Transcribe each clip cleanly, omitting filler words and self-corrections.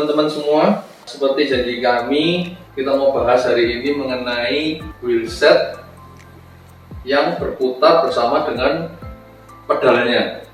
teman-teman semua, seperti janji kami, kita mau bahas hari ini mengenai wheelset yang berputar bersama dengan pedalnya.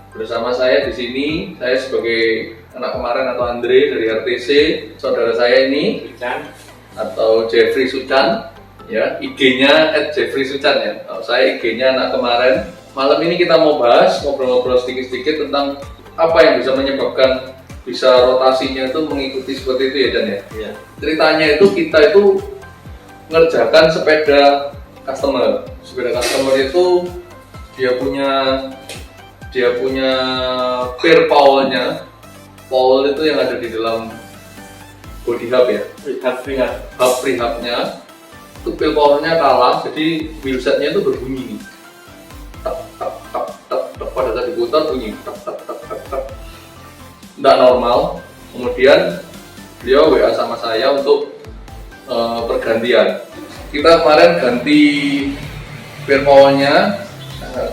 Bersama saya di sini, saya sebagai anak kemarin atau Andre dari RTC, saudara saya ini Sucan atau Jeffrey Sucan, ya IG-nya @jeffreysucan ya. Kalau saya IG-nya anak kemarin. Malam ini kita mau bahas, ngobrol-ngobrol sedikit-sedikit tentang apa yang bisa menyebabkan bisa rotasinya itu mengikuti seperti itu ya Dan ya. Iya. Ceritanya itu kita itu ngerjakan sepeda customer. Sepeda customer itu dia punya pair Paul-nya. Paul itu yang ada di dalam body hub ya. Hub prehab-nya itu pair Paul-nya kalah, jadi wheelset-nya itu berbunyi nih. Tak tak tak tak tak, pada saat diputar bunyi tak tak tak tak tak. Nggak normal. Kemudian beliau WA sama saya untuk pergantian. Kita kemarin ganti pair powernya,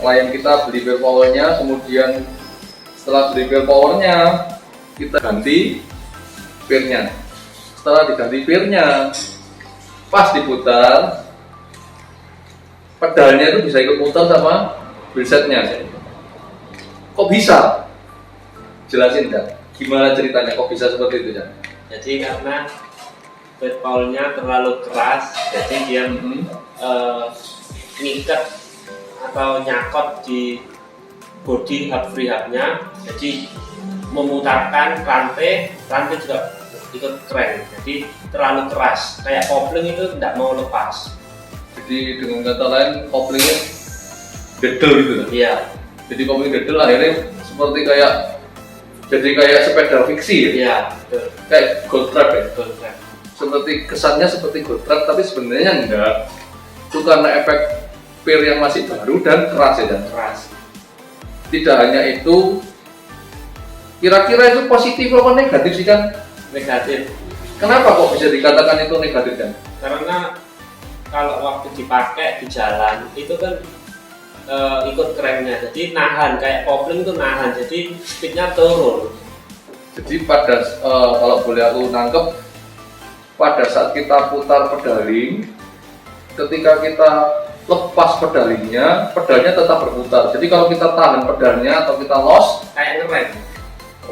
klien kita beli pair powernya, kemudian setelah beli pair powernya kita ganti pairnya. Setelah diganti pairnya, pas diputar pedalnya itu bisa ikut muter sama wheelsetnya. Kok bisa? Jelasin kan? Gimana ceritanya kok bisa seperti itu ya? Jadi karena pedalnya terlalu keras, jadi dia ngikat atau nyakot di body hub prehab-nya, jadi memutarkan rantai juga ikut keren. Jadi terlalu keras, kayak kopling itu tidak mau lepas. Jadi dengan kata lain koplingnya dedel gitu kan? Iya. Jadi kopling dedel akhirnya seperti kayak sepeda fiksi ya? Iya, betul. Kayak gold trap ya? Betul, keren. Seperti kesannya seperti gold trap tapi sebenarnya enggak. Itu karena efek pair yang masih baru dan keras ya Dan? Keras. Tidak hanya itu, kira-kira itu positif atau negatif sih kan? Negatif. Kenapa kok bisa dikatakan itu negatif kan? Karena kalau waktu dipakai di jalan itu kan ikut kerennya, jadi nahan, kayak kopling itu nahan, jadi speednya turun. Jadi pada kalau boleh aku nangkep, pada saat kita putar pedaling, ketika kita lepas pedalnya tetap berputar. Jadi kalau kita tahan pedalnya atau kita loss, Kayak ngerem.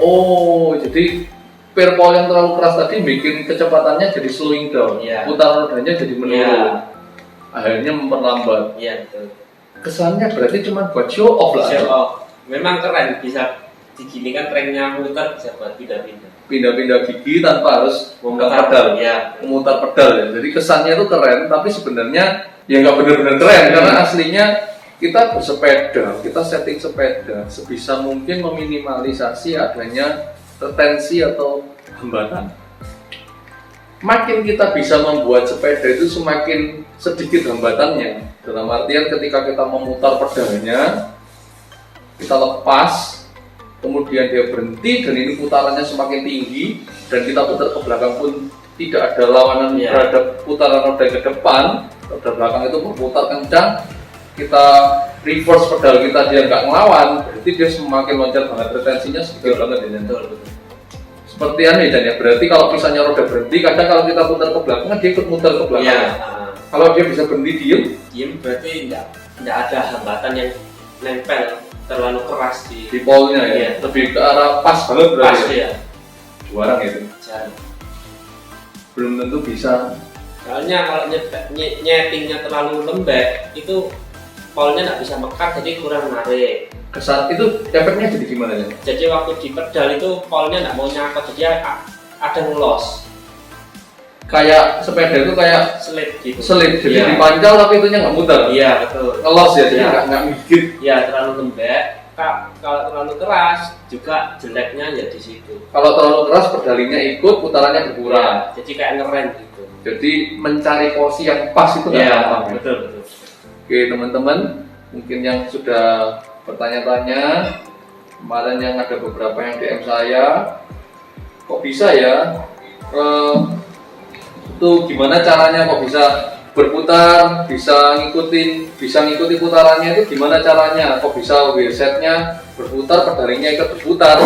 oh jadi pair Paul yang terlalu keras tadi bikin kecepatannya jadi slowing down, Iya. putaran rodanya jadi menurun, Iya. akhirnya memperlambat. Iya, betul. Kesannya berarti cuma buat show off lah. Show off. Memang keren, bisa diginikan trennya muter, bisa buat pindah-pindah. Pindah-pindah gigi tanpa harus memutar pedal. Iya. Memutar pedal ya. Jadi kesannya itu keren, tapi sebenarnya ya nggak benar-benar keren karena aslinya kita bersepeda, kita setting sepeda sebisa mungkin meminimalisasi adanya retensi atau hambatan. Makin kita bisa membuat sepeda itu semakin sedikit hambatannya. Dalam artian ketika kita memutar pedalnya, kita lepas, kemudian dia berhenti dan ini putarannya semakin tinggi dan kita putar ke belakang pun tidak ada lawanan terhadap putaran roda ke depan, roda belakang itu berputar kencang, kita reverse pedal kita dia nggak ngelawan, berarti dia semakin loncat banget, retensinya sedikit banget ya. Betul. Seperti aneh Dan ya, berarti kalau misalnya roda berhenti, kadang kalau kita putar ke belakang dia ikut muter ke belakang. Iya. Kalau dia bisa berhenti diem Berarti tidak ada hambatan yang nempel terlalu keras di di polnya ya, Iya. lebih ke arah pas banget pas berarti. ya. Juara gitu. Jalan. Belum tentu bisa. Soalnya kalau nyetingnya terlalu lembek, itu polnya nggak bisa mekat, jadi kurang narik. Kesan itu efeknya jadi gimana ya? Jadi waktu di pedal itu polnya nggak mau nyangkut, jadi ada ngelos, Kayak sepeda itu kayak selip gitu. selip, jadi Iya. dipancal tapi itunya nggak muter. Iya, betul. Ngelos ya, jadi Iya. nggak ngigit. Ya terlalu lembek. Kalau terlalu keras juga jeleknya ya di situ. Kalau terlalu keras pedalingnya ikut, putarannya berkurang. Ya, jadi kayak ngerem gitu. Jadi mencari porsi yang pas itu nggak Iya, gampang. Ya? betul. Oke teman-teman, mungkin yang sudah bertanya-tanya, kemarin yang ada beberapa yang DM saya, kok bisa ya? Itu gimana caranya kok bisa berputar, bisa ngikuti putarannya itu gimana caranya? Kok bisa wheelsetnya berputar, pedalingnya ikut berputar?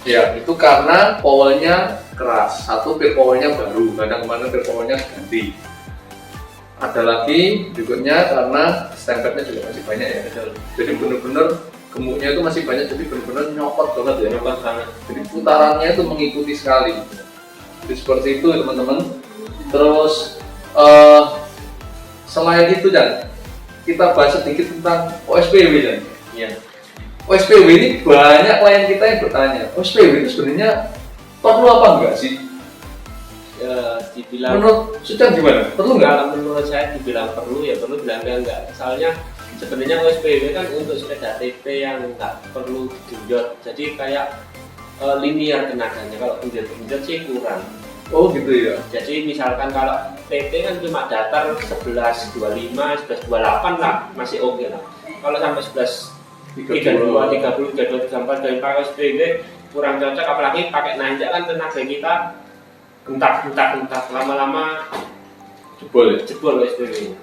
Ya, itu karena powelnya keras. Satu pit powelnya baru, kadang kemarin pit powelnya ganti. Ada lagi berikutnya karena stempetnya juga masih banyak ya. Jadi benar-benar gemuknya itu masih banyak, jadi benar-benar nyopot banget ya. Nyopot banget. Jadi putarannya itu mengikuti sekali. Jadi seperti itu teman-teman. Terus selain itu Dan, kita bahas sedikit tentang OSPW Dan. Iya. OSPW ini banyak klien kita yang bertanya, OSPW itu sebenarnya perlu apa enggak sih? Ya, dibilang Menurut Sucan gimana? Perlu enggak? kalau menurut saya dibilang perlu ya perlu, bilang enggak. Soalnya sebenarnya OSPW kan untuk sepeda TT yang enggak perlu digenjot, jadi kayak linear tenaganya. Kalau genjot sih kurang. Oh gitu ya. Jadi misalkan kalau TT kan cuma datar 11.25, 11.28 lah, masih oke lah. Kalau sampai 11.32, 30, 32, 34 dari pakai OSPW kurang cocok, apalagi pakai nanjak kan tenaga kita gentak, lama-lama Jebol ya? jebol OSPW.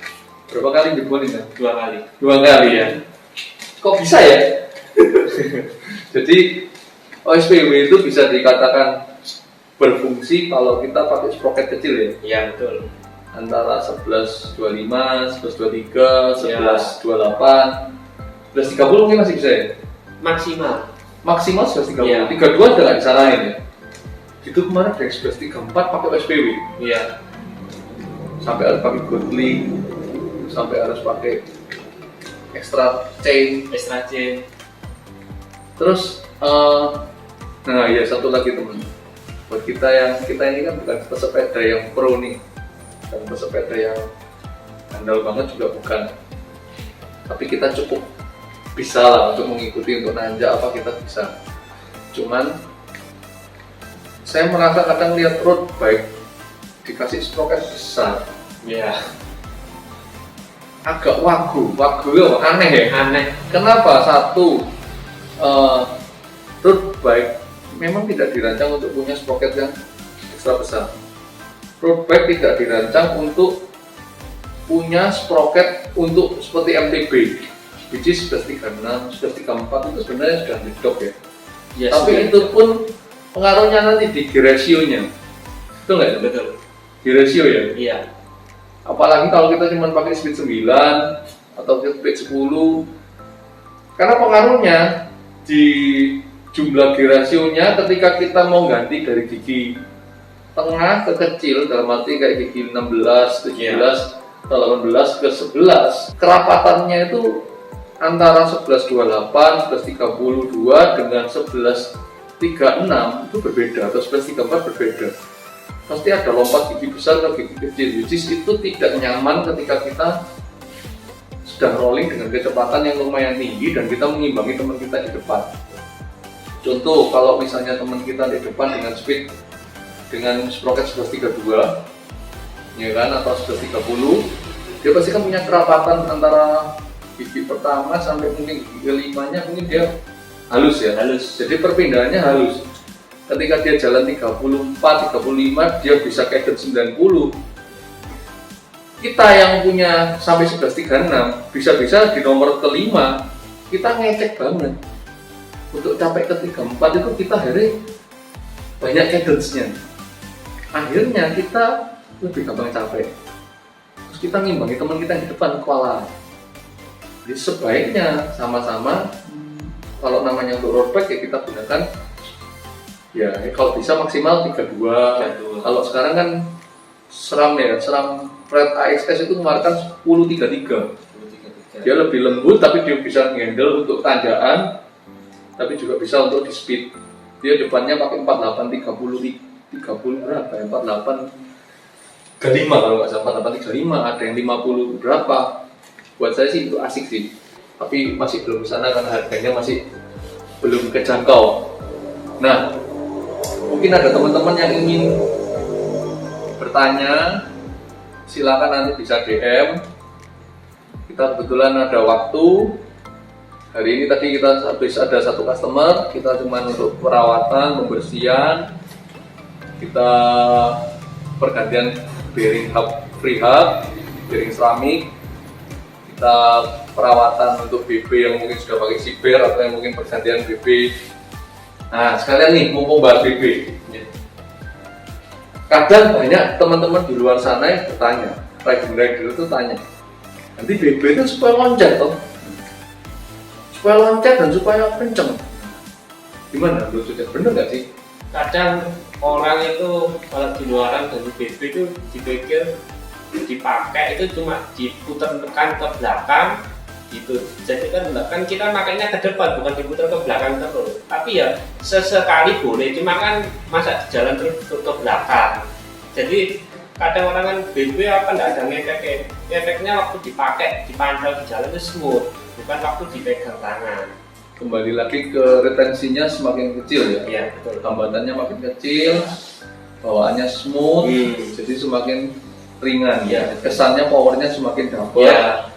Berapa kali jebolin ya? 2 kali. 2 kali ya? Kok bisa ya? Jadi OSPW itu bisa dikatakan berfungsi kalau kita pakai sprocket kecil ya? Iya betul. Antara 11.25, 11.23, 11.28, 11.30 mungkin masih bisa ya? Maksimal. Maksimal 11.30, Iya. 32 udah nggak disaranin ya? Itu kemarin dari 11.34 pakai OSPW, Iya. sampai harus pakai Godling, sampai harus pakai extra chain. Extra chain. Terus, nah ya satu lagi teman, buat kita ini kan bukan pesepeda yang pro nih, dan pesepeda yang handal banget juga bukan, tapi kita cukup bisa lah untuk mengikuti untuk nanjak apa kita bisa. Cuman saya merasa kadang lihat road bike dikasih sprocket besar, Iya. agak wagu ya, aneh ya. Aneh. Kenapa? Satu, road bike memang tidak dirancang untuk punya sprocket yang ekstra besar. Road bike tidak dirancang untuk punya sprocket untuk seperti MTB, which is 1136, 1134 itu sebenarnya sudah mid-dog ya. Yes, Tapi iya. itu pun pengaruhnya nanti di gear ratio-nya. Betul nggak? Betul. Gear ratio ya. Iya. Apalagi kalau kita cuma pakai speed 9 atau speed 10, karena pengaruhnya di jumlah gear ratio-nya ketika kita mau ganti dari gigi tengah ke kecil, dalam arti kayak gigi 16, 17, atau 18 ke 11, kerapatannya itu antara 1128, 1132 dengan 1136 itu berbeda, atau 1134 berbeda. Pasti ada lompat gigi besar ke gigi kecil, which is itu tidak nyaman ketika kita sedang rolling dengan kecepatan yang lumayan tinggi dan kita mengimbangi teman kita di depan. Contoh, kalau misalnya teman kita di depan dengan speed dengan sprocket 1132 ya kan, atau 1130, dia pasti kan punya kerapatan antara gigi pertama sampai mungkin gigi kelimanya, mungkin dia halus ya, jadi perpindahannya halus. Ketika dia jalan 34, 35, dia bisa cadence 90. Kita yang punya sampai 1136, bisa-bisa di nomor kelima kita ngecek banget. Untuk capai ke 34 itu kita akhirnya banyak cadence-nya. Akhirnya kita lebih gampang capek. Terus kita ngimbangi teman kita yang di depan kewalahan. Jadi sebaiknya sama-sama, kalau namanya untuk road bike ya kita gunakan ya kalau bisa maksimal 32. Kalau sekarang kan SRAM ya, SRAM Red AXS itu mengeluarkan 1033. Dia lebih lembut tapi dia bisa handle untuk tanjakan, tapi juga bisa untuk di speed. Dia depannya pakai 4830 berapa ya? 4835 kalau nggak salah, 4835, ada yang 50 berapa. Buat saya sih itu asik sih, tapi masih belum ke sana karena harganya masih belum kejangkau. Nah, mungkin ada teman-teman yang ingin bertanya, silakan nanti bisa DM. Kita kebetulan ada waktu. Hari ini tadi kita habis ada satu customer, kita cuma untuk perawatan, pembersihan, kita pergantian bearing hub, free hub, bearing keramik, kita perawatan untuk BB yang mungkin sudah pakai siber atau yang mungkin pergantian BB Nah, sekalian nih mumpung bahas BB. Kadang banyak teman-teman di luar sana yang bertanya, rider itu tanya, nanti BB itu supaya loncat toh? Supaya loncat dan supaya kenceng. Gimana menurut Sudet? Bener nggak sih? Kadang orang itu kalau di luaran dari BB itu dipikir dipakai itu cuma diputar tekan ke belakang gitu. Jadi kan kita makanya ke depan bukan diputar ke belakang terus. Tapi ya sesekali boleh, cuma kan masa di jalan terus ke belakang. Jadi kadang orang kan BB apa enggak ada ngefek. Efeknya waktu dipakai dipantau di jalan itu smooth, bukan waktu dipegang tangan. Kembali lagi ke retensinya semakin kecil ya. Iya, betul. Hambatannya makin kecil, bawaannya smooth, jadi semakin ringan ya. Kesannya powernya semakin dapat. Ya.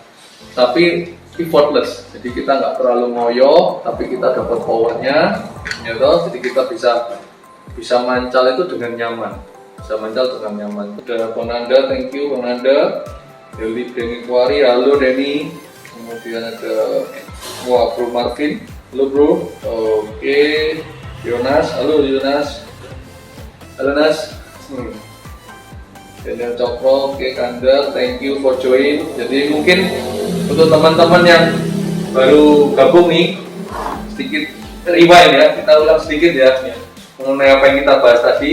Tapi effortless. Jadi kita nggak terlalu ngoyo, tapi kita dapat powernya, ya toh. Jadi kita bisa mancal itu dengan nyaman. Bisa mancal dengan nyaman. Udah Bang Nanda, thank you Bang Nanda. Dari Denny Kuari, halo Denny. Kemudian ada Bro Marvin, halo Bro. Oke, Yonas, halo Yonas. Halo Nas. Daniel Cokro, oke Kanda, thank you for join. Jadi mungkin untuk teman-teman yang baru gabung nih, sedikit rewind ya, kita ulang sedikit ya mengenai apa yang kita bahas tadi.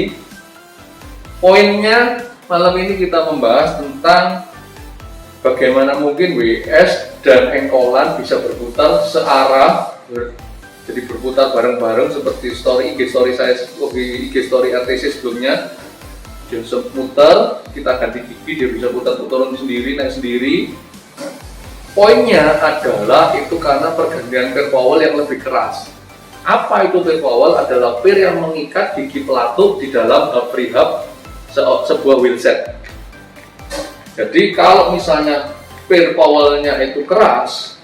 Poinnya malam ini kita membahas tentang bagaimana mungkin WS dan engkolan bisa berputar searah, jadi berputar bareng-bareng seperti IG story saya, IG story RTC sebelumnya. Dia bisa muter, kita ganti gigi, dia bisa putar-putar sendiri, naik sendiri. Poinnya adalah itu karena pergantian pair powell yang lebih keras. Apa itu pair powell? Adalah pair yang mengikat gigi pelatuk di dalam hub rehab sebuah wheelset. Jadi kalau misalnya pair powellnya itu keras,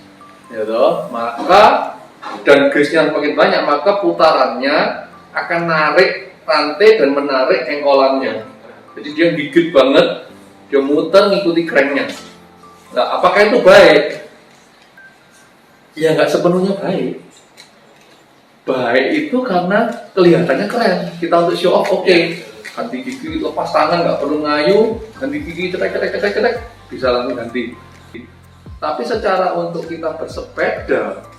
ya toh, maka dan grease-nya makin banyak, maka putarannya akan narik rantai dan menarik engkolannya. Jadi dia gigit banget, dia muter ngikuti cranknya. Nah, apakah itu baik? Ya nggak sepenuhnya baik. Baik itu karena kelihatannya keren. Kita untuk show off, oke. Ganti gigi, lepas tangan, nggak perlu ngayu. Ganti gigi, cetek, bisa langsung ganti. Tapi secara untuk kita bersepeda,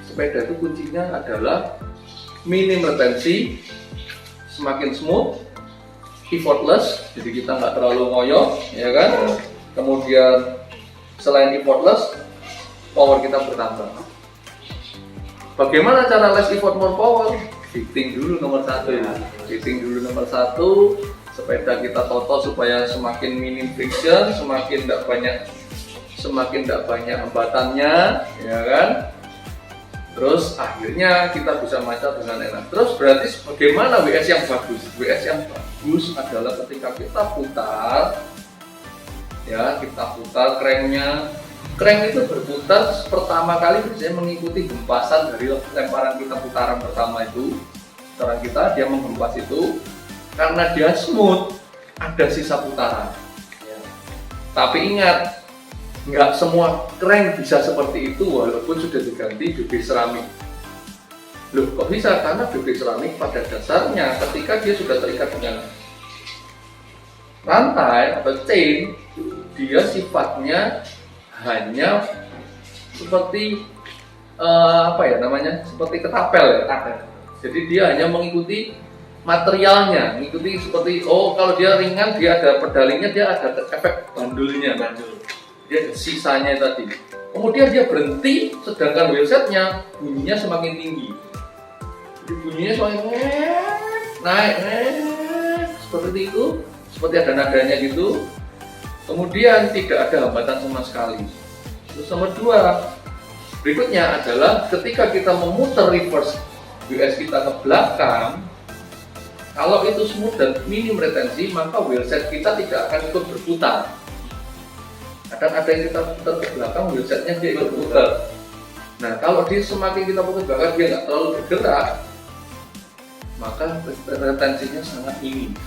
sepeda itu kuncinya adalah minim retensi, semakin smooth, effortless, jadi kita nggak terlalu ngoyo, ya kan? Kemudian selain effortless, power kita bertambah. Bagaimana cara less effort more power? Fitting dulu nomor satu ya. Fitting dulu nomor satu, sepeda kita toto supaya semakin minim friction, semakin tidak banyak hambatannya, ya kan? Terus akhirnya kita bisa mancal dengan enak. Terus berarti bagaimana WS yang bagus? WS yang bagus adalah ketika kita putar, ya kita putar cranknya. Crank itu berputar pertama kali biasanya mengikuti hempasan dari lemparan kita putaran pertama itu. Putaran kita dia menghempas itu karena dia smooth, ada sisa putaran. Ya. Tapi ingat, nggak semua crank bisa seperti itu walaupun sudah diganti BB seramik. Loh kok bisa? Karena BB seramik pada dasarnya ketika dia sudah terikat dengan rantai atau chain, dia sifatnya hanya seperti seperti ketapel ya. Jadi dia hanya mengikuti materialnya, mengikuti seperti kalau dia ringan dia ada pedalingnya, dia ada efek bandulnya. Dia ada sisanya tadi. Kemudian dia berhenti, sedangkan wheelsetnya bunyinya semakin tinggi. Jadi bunyinya semakin naik, seperti itu, seperti ada nadanya gitu. Kemudian tidak ada hambatan sama sekali. Terus nomor dua, berikutnya adalah ketika kita memutar reverse WS kita ke belakang, kalau itu smooth dan minim retensi, maka wheelset kita tidak akan ikut berputar. Kadang ada yang kita putar ke belakang, wheelsetnya dia ikut putar. Nah, kalau dia semakin kita putar ke belakang, dia nggak terlalu bergerak, maka retensinya sangat minim.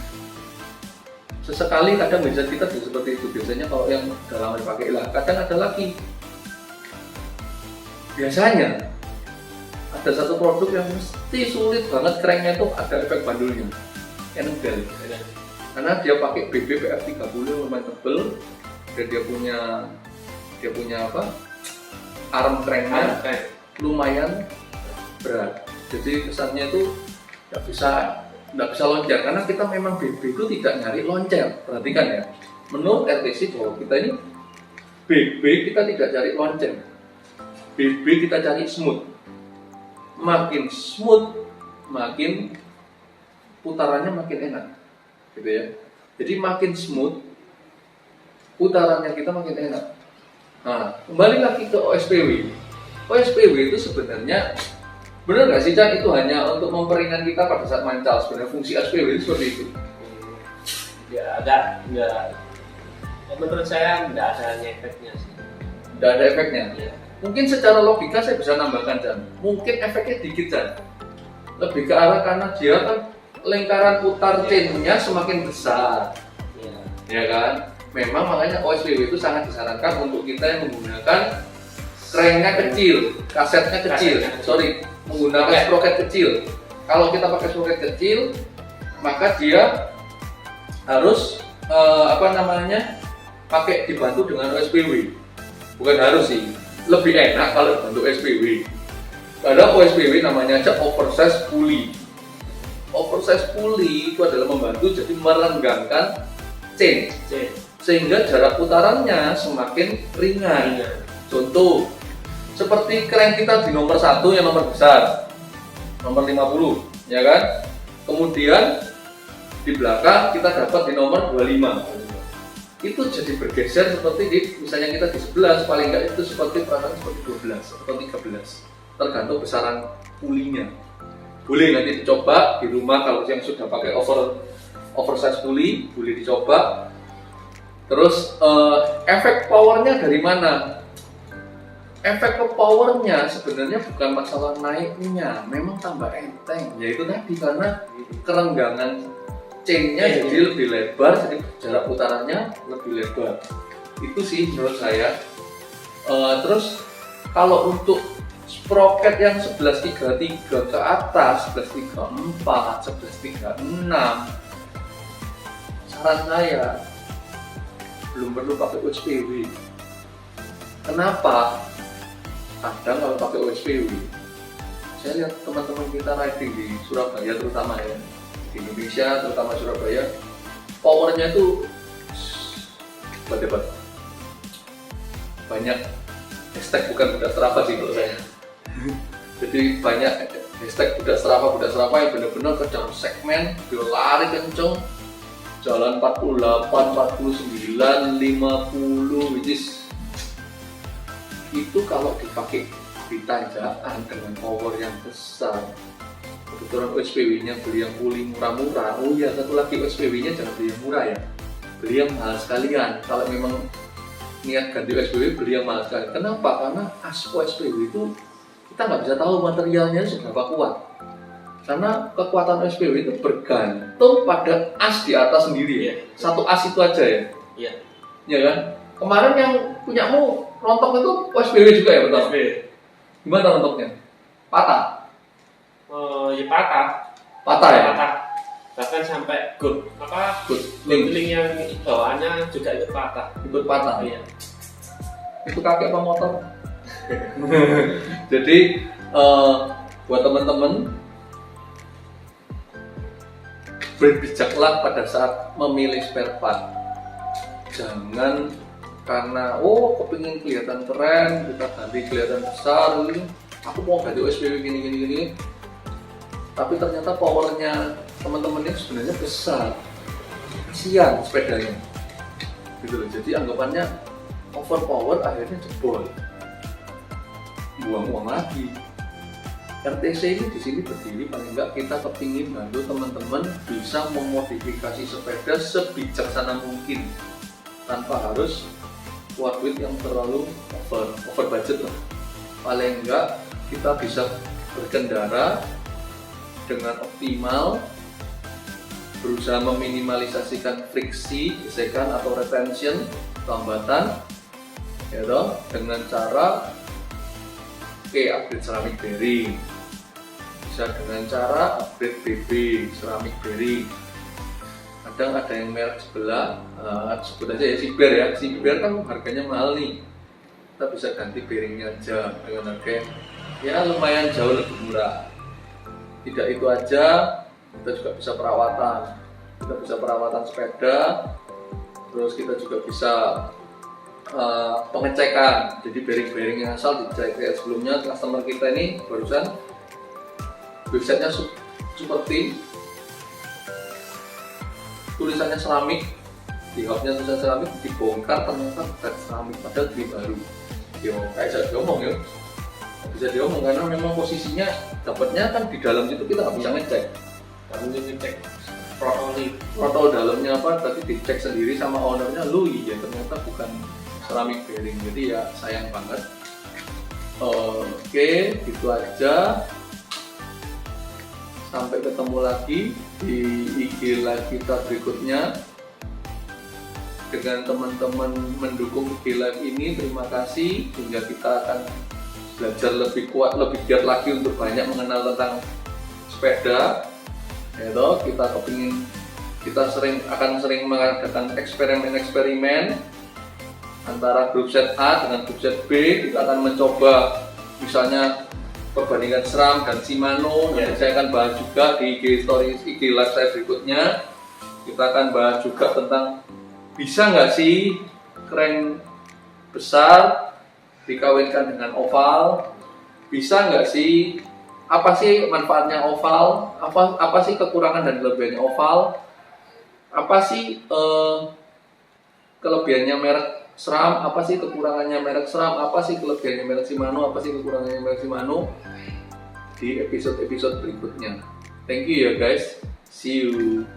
Sesekali kadang wheelset kita bisa seperti itu. Biasanya kalau yang udah lama dipakai lah. Kadang ada lagi. Biasanya ada satu produk yang mesti sulit banget cranknya itu ada efek bandulnya, Enel. Karena dia pakai BB PF30 lumayan tebel, dan dia punya apa? Arm cranknya lumayan berat. Jadi kesannya itu nggak bisa loncat, karena kita memang BB itu tidak nyari loncat. Perhatikan ya, menurut RTC bahwa kita ini BB kita tidak cari loncat, BB kita cari smooth. Makin smooth, makin putarannya makin enak, gitu ya. Jadi makin smooth, putarannya kita makin enak. Nah, kembali lagi ke OSPW. OSPW itu sebenarnya benar nggak sih, Chan, itu hanya untuk memperingan kita pada saat mancal? Sebenarnya fungsi OSPW itu seperti itu? Ya agak enggak. Menurut saya enggak ada efeknya sih. Tidak ada efeknya. Ya. Mungkin secara logika saya bisa nambahkan, Chan. Mungkin efeknya dikit, Chan. Lebih ke arah karena dia kan lingkaran putar chain-nya semakin besar. Ya kan? Memang makanya OSPW itu sangat disarankan untuk kita yang menggunakan cranknya kecil, kasetnya kecil. Menggunakan sprocket kecil. Kalau kita pakai sprocket kecil, maka dia harus pakai dibantu dengan OSPW. Bukan harus sih, lebih enak kalau dibantu OSPW. Karena OSPW namanya aja oversize pulley. Oversize pulley itu adalah membantu jadi merenggangkan chain, sehingga jarak putarannya semakin ringan. Contoh, seperti crank kita di nomor 1 yang nomor besar, nomor 50, ya kan? Kemudian di belakang kita dapat di nomor 25. Itu jadi bergeser seperti misalnya kita di 11, paling enggak itu seperti perasaan seperti 12 atau 13, tergantung besaran pulley-nya. Boleh nanti dicoba di rumah kalau yang sudah pakai oversize pulley, boleh dicoba. Terus efek powernya dari mana? Efek ke powernya sebenarnya bukan masalah naiknya, memang tambah enteng. Yaitu tadi karena kerenggangan chain-nya jadi lebih lebar, jadi jarak putarannya lebih lebar. Itu sih menurut saya. Terus kalau untuk sprocket yang 1133 ke atas, 1134, 1136, saran saya belum perlu pakai OSPW. Kenapa? Kadang kalau pakai OSPW, saya lihat teman-teman kita riding di Surabaya terutama ya, di Indonesia terutama Surabaya, powernya itu hebat-hebat. Banyak hashtag bukan budak Strava sih kalau saya. Jadi banyak hashtag budak Strava yang benar-benar kejar segmen, dia lari kenceng, jalan 48, 49, 50, which is itu kalau dipakai di tanjakan dengan power yang besar. Kebetulan OSPW-nya beli yang pulley murah-murah. Oh iya, satu lagi, OSPW-nya jangan beli yang murah ya, beli yang mahal sekalian. Kalau memang niat ganti OSPW, beli yang mahal sekalian. Kenapa? Karena as OSPW itu kita nggak bisa tahu materialnya seberapa kuat. Karena kekuatan OSPW itu bergantung pada as di atas sendiri ya. Satu as itu aja ya. Iya. Ya kan? Kemarin yang punyamu rontok itu OSPW juga ya, betul? OSPW. Gimana rontoknya? Patah? Ya patah. Patah ya? Patah. Bahkan sampai good link yang bawaannya juga ikut patah. Ikut patah? Iya. Itu kaki apa motor? Jadi buat teman-teman, berbijaklah pada saat memilih spare part. Jangan karena kepingin kelihatan keren, kita ganti kelihatan besar, aku mau ganti OSPW gini, tapi ternyata powernya teman-teman ini sebenarnya besar, kasihan sepedanya, gitu loh. Jadi anggapannya overpower, akhirnya jebol, buang uang lagi. RTC ini di sini berdiri paling enggak kita kepingin bantu teman-teman bisa memodifikasi sepeda sebijaksana mungkin tanpa harus keluar duit yang terlalu over budget lah. Paling enggak kita bisa berkendara dengan optimal, berusaha meminimalisasikan friksi, gesekan atau retention, hambatan, ya toh, dengan cara upgrade ceramic bearing, bisa dengan cara upgrade BB, ceramic bearing. Kadang ada yang merek sebelah, sebut aja ya Siber ya. Siber kan harganya mahal nih. Kita bisa ganti bearingnya aja dengan harga ya lumayan jauh lebih murah. Tidak itu aja, kita juga bisa perawatan. Kita bisa perawatan sepeda, terus kita juga bisa pengecekan. Jadi bearing-bearing yang asal dicek. Kayak sebelumnya customer kita ini barusan websitenya seperti tulisannya seramik, di hubnya tulisan seramik, dibongkar ternyata bukan seramik, padahal beli baru. Yo kayak saya diomong ya, bisa diomong karena memang posisinya dapatnya kan di dalam situ, kita nggak bisa ngecek. Kami ngecek Protol dalamnya apa, tadi dicek sendiri sama ownernya, lu iya ternyata bukan ceramic bearing, jadi ya sayang banget. Oke, gitu aja. Sampai ketemu lagi di IG live kita berikutnya. Dengan teman-teman mendukung IG live ini, terima kasih. Hingga kita akan belajar lebih kuat, lebih giat lagi untuk banyak mengenal tentang sepeda. Kita kepingin, kita akan sering mengadakan eksperimen antara grup set A dengan grup set B. Kita akan mencoba misalnya perbandingan SRAM dan Shimano. Nanti saya akan bahas juga di IG Stories, IG Live saya berikutnya. Kita akan bahas juga tentang bisa nggak sih crank besar dikawinkan dengan oval, bisa nggak sih, apa sih manfaatnya oval, apa sih kekurangan dan kelebihannya oval, apa sih kelebihannya merek SRAM, apa sih kekurangannya merek SRAM, apa sih kelebihannya merek Shimano, apa sih kekurangannya merek Shimano, di episode-episode berikutnya. Thank you ya guys, see you.